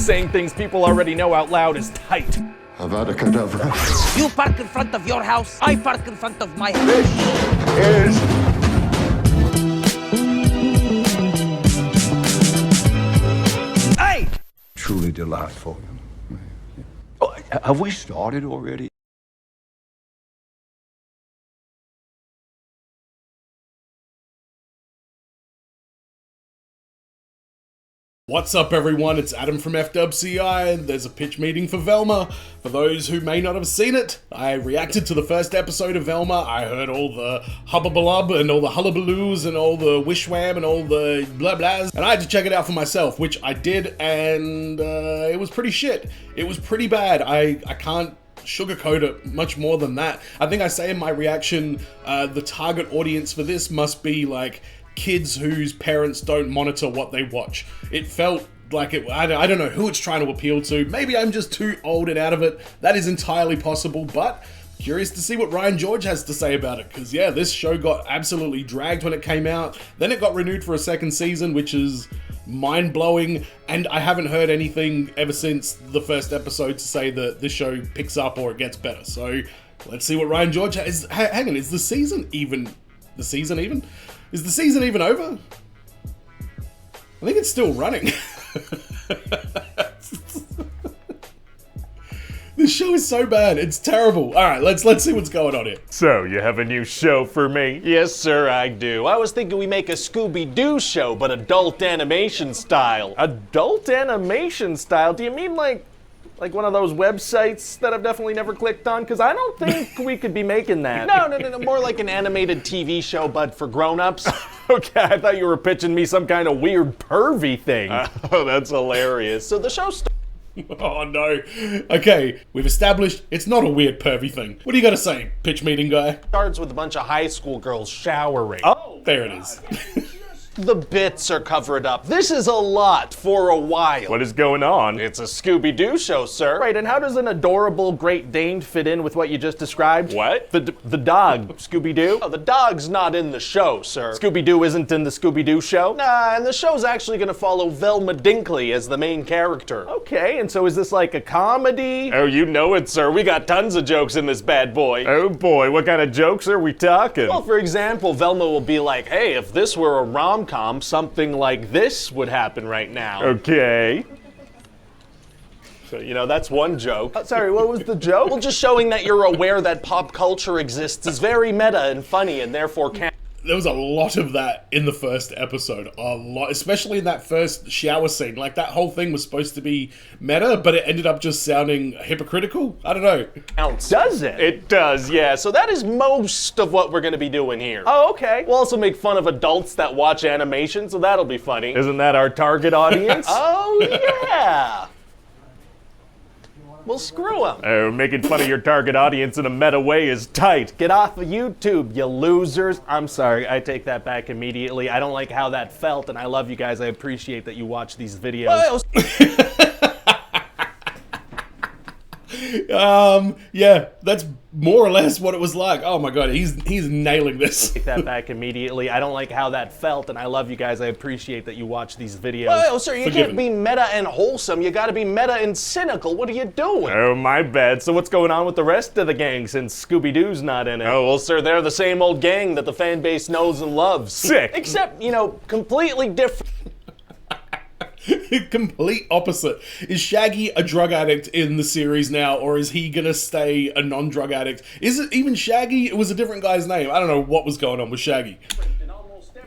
Saying things people already know out loud is tight. Avada Kedavra. You park in front of your house, I park in front of my house. This is Hey! truly delightful. Oh, have we started already? What's up everyone, it's Adam from FWCI and there's a pitch meeting for Velma. For those who may not have seen it, I reacted to the first episode of Velma. I heard all the hubbubalub and all the hullabaloos and all the wishwham and all the blah blahs, and I had to check it out for myself, which I did, and it was pretty shit. It was pretty bad. I can't sugarcoat it much more than that. I think I say in my reaction, the target audience for this must be like kids whose parents don't monitor what they watch. It felt like it, I don't know who it's trying to appeal to. Maybe I'm just too old and out of it. That is entirely possible, but curious to see what Ryan George has to say about it, because yeah, this show got absolutely dragged when it came out. Then it got renewed for a second season, which is mind-blowing, and I haven't heard anything ever since the first episode to say that this show picks up or it gets better. So let's see what Ryan George has. Hang on, is the season even? Is the season even over? I think it's still running. This show is so bad, it's terrible. Alright, let's see what's going on here. So, you have a new show for me? Yes, sir, I do. I was thinking we make a Scooby-Doo show, but adult animation style. Adult animation style? Do you mean like one of those websites that I've definitely never clicked on? Because I don't think we could be making that. No, more like an animated TV show, but for grown-ups. Okay, I thought you were pitching me some kind of weird pervy thing. Oh, that's hilarious. So the show Oh no. Okay, we've established it's not a weird pervy thing. What do you gotta say, pitch meeting guy? starts with a bunch of high school girls showering. Oh, There it is. The bits are covered up. This is a lot for a while. what is going on? It's a Scooby-Doo show, sir. Right, and how does an adorable Great Dane fit in with what you just described? What? The dog, Scooby-Doo? Oh, the dog's not in the show, sir. Scooby-Doo isn't in the Scooby-Doo show? Nah, and the show's actually gonna follow Velma Dinkley as the main character. Okay, and so is this like a comedy? Oh, you know it, sir. We got tons of jokes in this bad boy. Oh boy, what kind of jokes are we talking? Well, for example, Velma will be like, hey, if this were a rom-com, something like this would happen right now. Okay. So, you know, that's one joke. Sorry, what was the joke? Well, just showing that you're aware that pop culture exists is very meta and funny and therefore can't. There was a lot of that in the first episode. A lot, especially in that first shower scene. Like, that whole thing was supposed to be meta, but it ended up just sounding hypocritical. I don't know. Does it? It does, yeah. So that is most of what we're going to be doing here. Oh, okay. We'll also make fun of adults that watch animation, so that'll be funny. Isn't that our target audience? Oh, yeah. Well, screw them. Oh, making fun of your target audience in a meta way is tight. Get off of YouTube, you losers. I'm sorry, I take that back immediately. I don't like how that felt, and I love you guys. I appreciate that you watch these videos. Yeah, that's more or less what it was like. Oh my god, he's nailing this. Take that back immediately. I don't like how that felt, and I love you guys. I appreciate that you watch these videos. Oh, sir, you Forgiven. can't be meta and wholesome. You gotta be meta and cynical. What are you doing? Oh, my bad. So what's going on with the rest of the gang since Scooby-Doo's not in it? Oh, well, sir, they're the same old gang that the fan base knows and loves. Sick. Except, you know, completely different. Complete opposite. Is Shaggy a drug addict in the series now, or is he gonna stay a non-drug addict? Is it even Shaggy? It was a different guy's name. I don't know what was going on with Shaggy.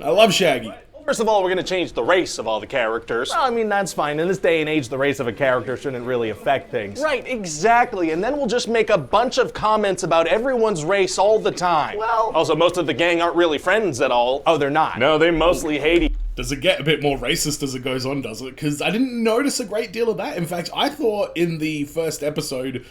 I love Shaggy. First of all, we're gonna change the race of all the characters. Well, I mean, that's fine. In this day and age, the race of a character shouldn't really affect things. Right, exactly. And then we'll just make a bunch of comments about everyone's race all the time. Well- Also, most of the gang aren't really friends at all. Oh, they're not. No, they mostly hate each Does it get a bit more racist as it goes on, does it? Because I didn't notice a great deal of that. In fact, I thought in the first episode,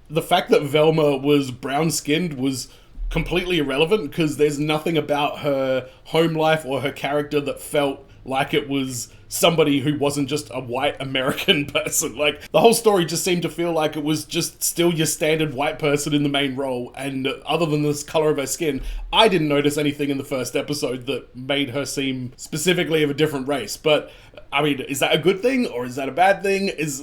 the fact that Velma was brown-skinned was completely irrelevant, because there's nothing about her home life or her character that felt like it was somebody who wasn't just a white American person. Like, the whole story just seemed to feel like it was just still your standard white person in the main role, and other than this color of her skin, I didn't notice anything in the first episode that made her seem specifically of a different race. But I mean, is that a good thing or is that a bad thing? It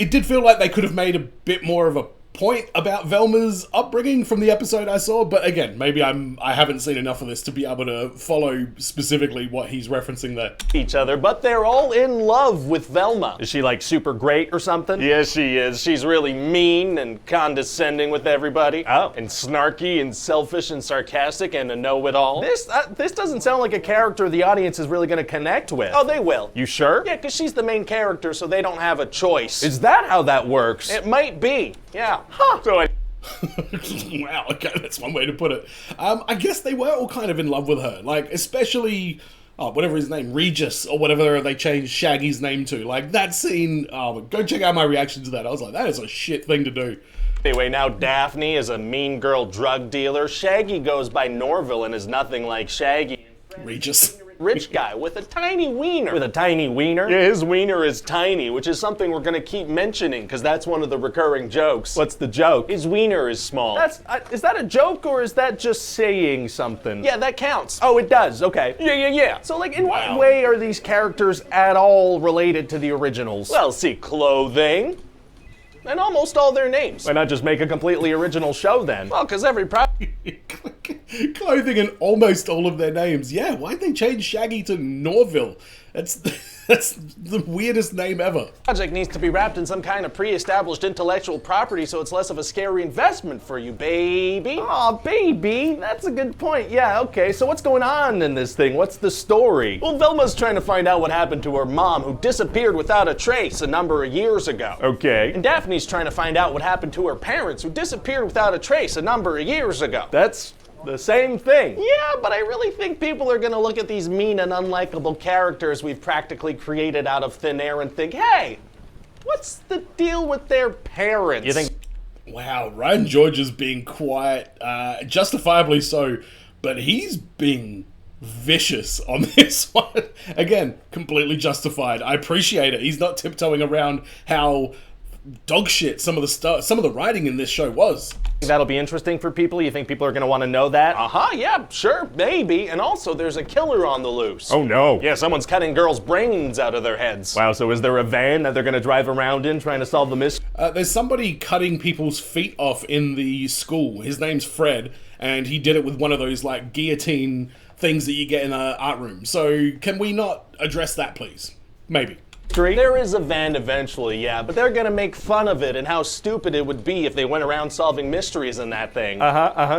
did feel like they could have made a bit more of a point about Velma's upbringing from the episode I saw, but again, maybe I haven't seen enough of this to be able to follow specifically what he's referencing there. Each other, but they're all in love with Velma. Is she like super great or something? Yes, she is. She's really mean and condescending with everybody. Oh. And snarky and selfish and sarcastic and a know-it-all. This doesn't sound like a character the audience is really going to connect with. Oh, they will. You sure? Yeah, because she's the main character, so they don't have a choice. Is that how that works? It might be. Yeah. Huh. So Wow, okay, that's one way to put it. I guess they were all kind of in love with her, like, especially, whatever his name, Regis, or whatever they changed Shaggy's name to. Like, that scene, go check out my reaction to that. I was like, that is a shit thing to do. Anyway, now Daphne is a mean girl drug dealer. Shaggy goes by Norville and is nothing like Shaggy. Regis. Rich guy with a tiny wiener. With a tiny wiener? Yeah, his wiener is tiny, which is something we're gonna keep mentioning, because that's one of the recurring jokes. What's the joke? His wiener is small. Is that a joke or is that just saying something? Yeah, that counts. Oh, it does. Okay. Yeah. So, like, in what way are these characters at all related to the originals? Well, see, clothing, and almost all their names. Why not just make a completely original show then? Well, because every Clothing and almost all of their names. Yeah, why'd they change Shaggy to Norville? That's the weirdest name ever. project needs to be wrapped in some kind of pre-established intellectual property so it's less of a scary investment for you, baby. Aw, baby, that's a good point. Yeah, okay, so what's going on in this thing? What's the story? Well, Velma's trying to find out what happened to her mom, who disappeared without a trace a number of years ago. Okay. And Daphne's trying to find out what happened to her parents, who disappeared without a trace a number of years ago. That's the same thing. Yeah, but I really think people are gonna look at these mean and unlikable characters we've practically created out of thin air and think, hey, what's the deal with their parents? You think? Wow, Ryan George is being quite, justifiably so, but he's being vicious on this one. Again, completely justified. I appreciate it. He's not tiptoeing around how dog shit some of the writing in this show was. That'll be interesting for people? You think people are going to want to know that? Yeah, sure, maybe. And also, there's a killer on the loose. Oh, no. Yeah, someone's cutting girls' brains out of their heads. Wow, so is there a van that they're going to drive around in trying to solve the mystery? There's somebody cutting people's feet off in the school. His name's Fred, and he did it with one of those, like, guillotine things that you get in an art room. So, can we not address that, please? Maybe. There is a van eventually, yeah, but they're gonna make fun of it and how stupid it would be if they went around solving mysteries in that thing.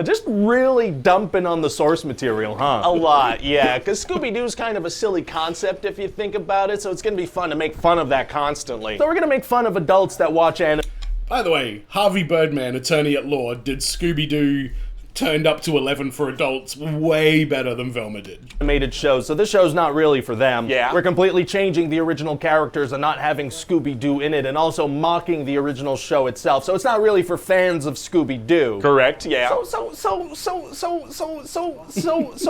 Just really dumping on the source material, huh? A lot, yeah, because Scooby-Doo's kind of a silly concept if you think about it, so it's gonna be fun to make fun of that constantly. So we're going to make fun of adults that watch anime. By the way, Harvey Birdman, attorney at law, did Scooby-Doo turned up to 11 for adults way better than Velma did. Animated shows, so this show's not really for them. Yeah. We're completely changing the original characters and not having Scooby-Doo in it and also mocking the original show itself. So it's not really for fans of Scooby-Doo. Correct, yeah. So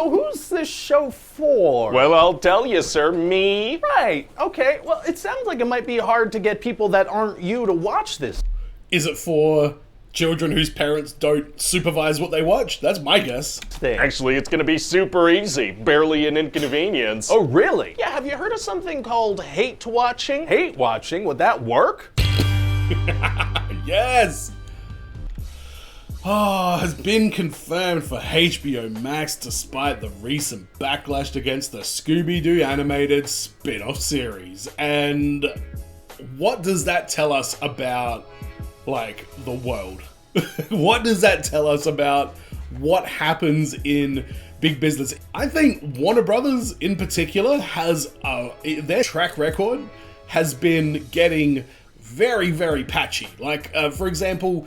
who's this show for? Well, I'll tell you, sir, me. Right, okay. Well, it sounds like it might be hard to get people that aren't you to watch this Is it for children whose parents don't supervise what they watch? That's my guess. thing. Actually, it's gonna be super easy. Barely an inconvenience. Oh, really? Yeah, have you heard of something called hate watching? Hate watching? Would that work? Yes! Has been confirmed for HBO Max despite the recent backlash against the Scooby-Doo animated spin-off series. And what does that tell us about, like, the world? What does that tell us about what happens in big business? I think Warner Brothers in particular has, their track record has been getting very, very patchy. Like, for example,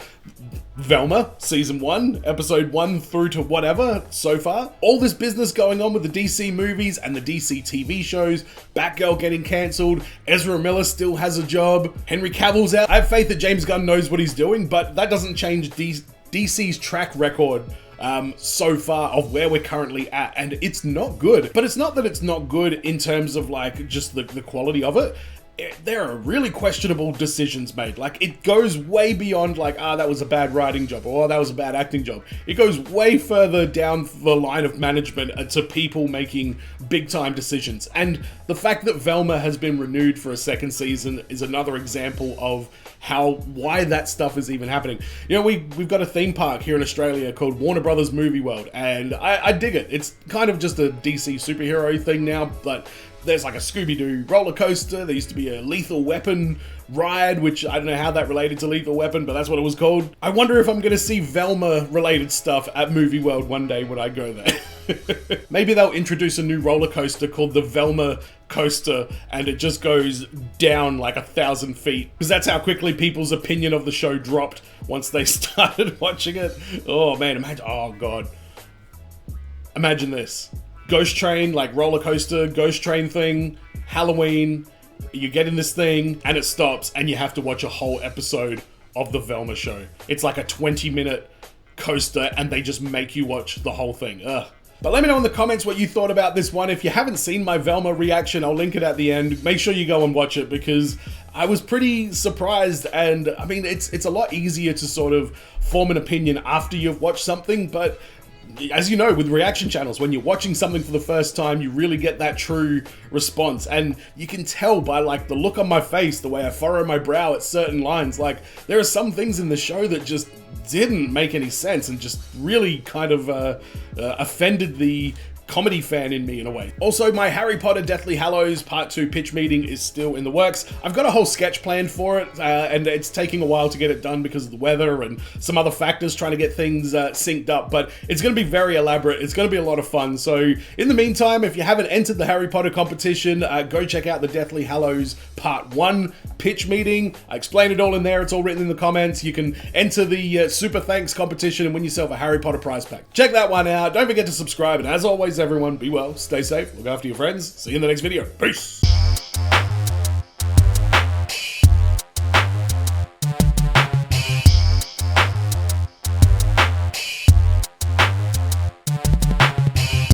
Velma, Season 1, Episode 1 through to whatever so far. All this business going on with the DC movies and the DC TV shows, Batgirl getting cancelled, Ezra Miller still has a job, Henry Cavill's out. I have faith that James Gunn knows what he's doing, but that doesn't change DC's track record so far of where we're currently at, and it's not good. But it's not that it's not good in terms of like just the quality of it. There are really questionable decisions made. Like, it goes way beyond like, that was a bad writing job, or that was a bad acting job. It goes way further down the line of management to people making big time decisions. And the fact that Velma has been renewed for a second season is another example of why that stuff is even happening. You know, we've got a theme park here in Australia called Warner Brothers Movie World, and I dig it. It's kind of just a DC superhero thing now, but there's like a Scooby-Doo roller coaster. There used to be a Lethal Weapon ride, which I don't know how that related to Lethal Weapon, but that's what it was called. I wonder if I'm going to see Velma-related stuff at Movie World one day when I go there. Maybe they'll introduce a new roller coaster called the Velma Coaster, and it just goes down like 1,000 feet. Because that's how quickly people's opinion of the show dropped once they started watching it. Oh man, imagine, oh god. Imagine this. Ghost train, like roller coaster, ghost train thing, Halloween, you get in this thing and it stops and you have to watch a whole episode of the Velma show. It's like a 20-minute coaster and they just make you watch the whole thing. Ugh. But let me know in the comments what you thought about this one. If you haven't seen my Velma reaction, I'll link it at the end. Make sure you go and watch it because I was pretty surprised, and I mean, it's a lot easier to sort of form an opinion after you've watched something, but as you know, with reaction channels, when you're watching something for the first time, you really get that true response. And you can tell by like the look on my face, the way I furrow my brow at certain lines. Like, there are some things in the show that just didn't make any sense and just really kind of offended the comedy fan in me in a way. Also, my Harry Potter Deathly Hallows Part 2 pitch meeting is still in the works. I've got a whole sketch planned for it, and it's taking a while to get it done because of the weather and some other factors trying to get things synced up, but it's going to be very elaborate. It's going to be a lot of fun. So in the meantime, if you haven't entered the Harry Potter competition, go check out the Deathly Hallows Part 1 pitch meeting. I explain it all in there. It's all written in the comments. You can enter the Super Thanks competition and win yourself a Harry Potter prize pack. Check that one out. Don't forget to subscribe, and as always, everyone, be well, stay safe, look after your friends. See you in the next video. Peace.